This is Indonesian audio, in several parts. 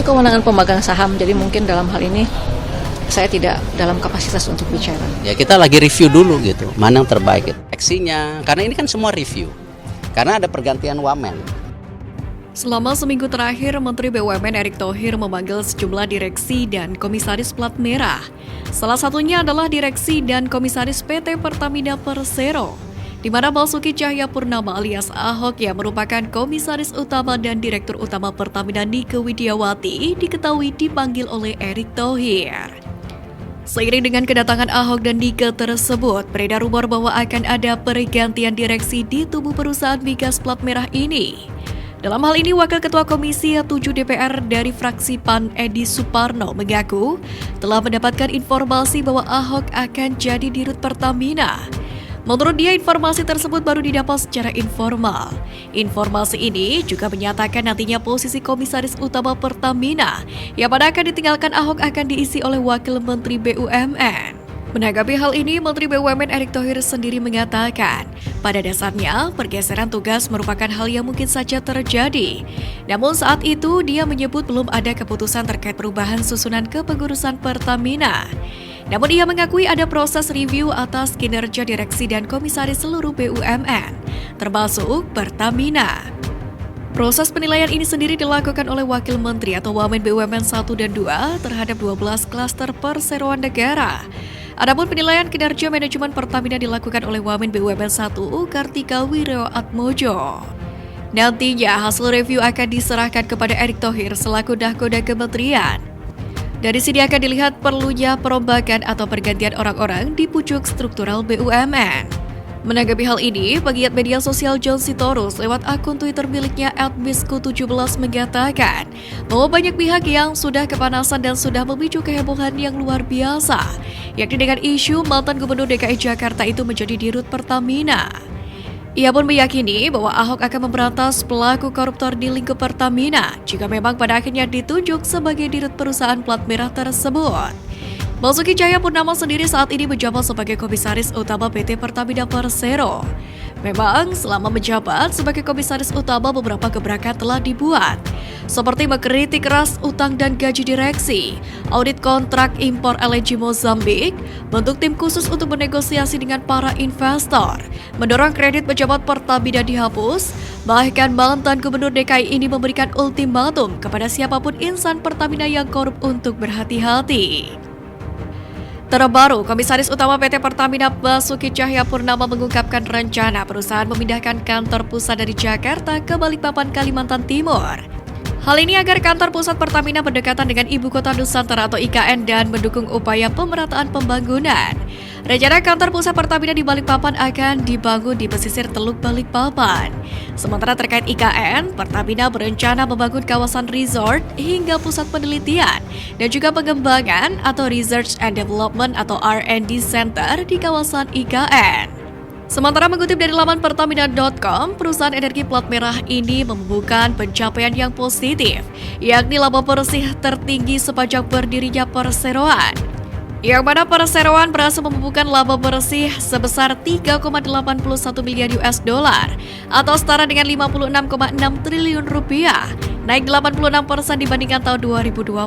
Itu kewenangan pemegang saham, jadi mungkin dalam hal ini saya tidak dalam kapasitas untuk bicara. Ya kita lagi review dulu gitu, mana yang terbaik gitu. Aksinya, karena ini kan semua review. Karena ada pergantian wamen. Selama seminggu terakhir, Menteri BUMN Erick Thohir memanggil sejumlah direksi dan komisaris plat merah. Salah satunya adalah direksi dan komisaris PT Pertamina Persero, di mana Basuki Cahayapurnama alias Ahok yang merupakan komisaris utama dan direktur utama Pertamina Nike Widiawati diketahui dipanggil oleh Erick Thohir. Seiring dengan kedatangan Ahok dan Nike tersebut, beredar rumor bahwa akan ada pergantian direksi di tubuh perusahaan migas plat merah ini. Dalam hal ini, Wakil Ketua Komisi 7 DPR dari fraksi PAN Edi Suparno mengaku telah mendapatkan informasi bahwa Ahok akan jadi dirut Pertamina. Menurut dia, informasi tersebut baru didapat secara informal. Informasi ini juga menyatakan nantinya posisi komisaris utama Pertamina yang pada akan ditinggalkan Ahok akan diisi oleh Wakil Menteri BUMN. Menanggapi hal ini, Menteri BUMN Erick Thohir sendiri mengatakan, pada dasarnya pergeseran tugas merupakan hal yang mungkin saja terjadi. Namun saat itu dia menyebut belum ada keputusan terkait perubahan susunan kepengurusan Pertamina. Namun ia mengakui ada proses review atas kinerja direksi dan komisaris seluruh BUMN, termasuk Pertamina. Proses penilaian ini sendiri dilakukan oleh Wakil Menteri atau Wamen BUMN 1 dan 2 terhadap 12 klaster perseroan negara. Adapun penilaian kinerja manajemen Pertamina dilakukan oleh Wamen BUMN 1 Kartika Wiroatmojo. Nantinya hasil review akan diserahkan kepada Erick Thohir selaku Dahkoda Kementerian. Dari sini akan dilihat perlunya perombakan atau pergantian orang-orang di pucuk struktural BUMN. Menanggapi hal ini, pegiat media sosial John Sitorus lewat akun Twitter miliknya @misku17 mengatakan bahwa banyak pihak yang sudah kepanasan dan sudah memicu kehebohan yang luar biasa, yakni dengan isu mantan Gubernur DKI Jakarta itu menjadi dirut Pertamina. Ia pun meyakini bahwa Ahok akan memberantas pelaku koruptor di lingkup Pertamina jika memang pada akhirnya ditunjuk sebagai dirut perusahaan plat merah tersebut. Basuki Cahayapurnama sendiri saat ini menjabat sebagai komisaris utama PT Pertamina Persero. Memang selama menjabat sebagai komisaris utama beberapa gebrakan telah dibuat, seperti mengkritik keras utang dan gaji direksi, audit kontrak impor LNG Mozambik, bentuk tim khusus untuk bernegosiasi dengan para investor, mendorong kredit pejabat Pertamina dihapus, bahkan mantan Gubernur DKI ini memberikan ultimatum kepada siapapun insan Pertamina yang korup untuk berhati-hati. Terbaru, Komisaris Utama PT Pertamina Basuki Cahayapurnama mengungkapkan rencana perusahaan memindahkan kantor pusat dari Jakarta ke Balikpapan, Kalimantan Timur. Hal ini agar kantor pusat Pertamina berdekatan dengan Ibu Kota Nusantara atau IKN dan mendukung upaya pemerataan pembangunan. Rencana kantor pusat Pertamina di Balikpapan akan dibangun di pesisir Teluk Balikpapan. Sementara terkait IKN, Pertamina berencana membangun kawasan resort hingga pusat penelitian dan juga pengembangan atau Research and Development atau R&D Center di kawasan IKN. Sementara mengutip dari laman Pertamina.com, perusahaan energi plat merah ini membubuhkan pencapaian yang positif, yakni laba bersih tertinggi sepanjang berdirinya perseroan. Yang mana perseroan berhasil membubuhkan laba bersih sebesar 3,81 miliar US dollar atau setara dengan 56,6 triliun rupiah, naik 86% dibandingkan tahun 2021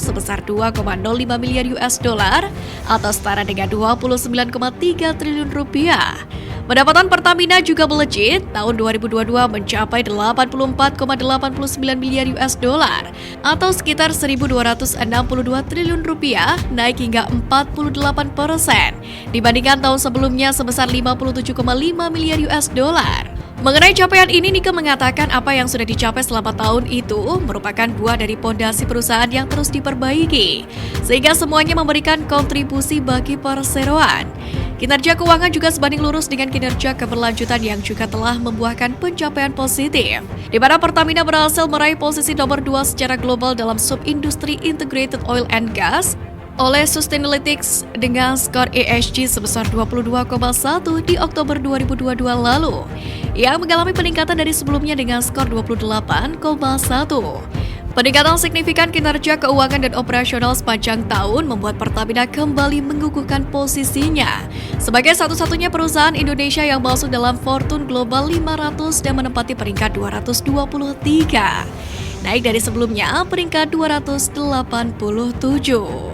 sebesar 2,05 miliar US dollar atau setara dengan 29,3 triliun rupiah. Pendapatan Pertamina juga melejit, tahun 2022 mencapai 84,89 miliar US dollar atau sekitar 1.262 triliun rupiah, naik hingga 48% dibandingkan tahun sebelumnya sebesar 57,5 miliar US dollar. Mengenai capaian ini, Nike mengatakan apa yang sudah dicapai selama tahun itu merupakan buah dari pondasi perusahaan yang terus diperbaiki, sehingga semuanya memberikan kontribusi bagi perseroan. Kinerja keuangan juga sebanding lurus dengan kinerja keberlanjutan yang juga telah membuahkan pencapaian positif, di mana Pertamina berhasil meraih posisi nomor 2 secara global dalam subindustri integrated oil and gas oleh Sustainalytics dengan skor ESG sebesar 22,1 di Oktober 2022 lalu, yang mengalami peningkatan dari sebelumnya dengan skor 28,1. Peningkatan signifikan kinerja keuangan dan operasional sepanjang tahun membuat Pertamina kembali mengukuhkan posisinya sebagai satu-satunya perusahaan Indonesia yang masuk dalam Fortune Global 500 dan menempati peringkat 223. naik dari sebelumnya peringkat 287.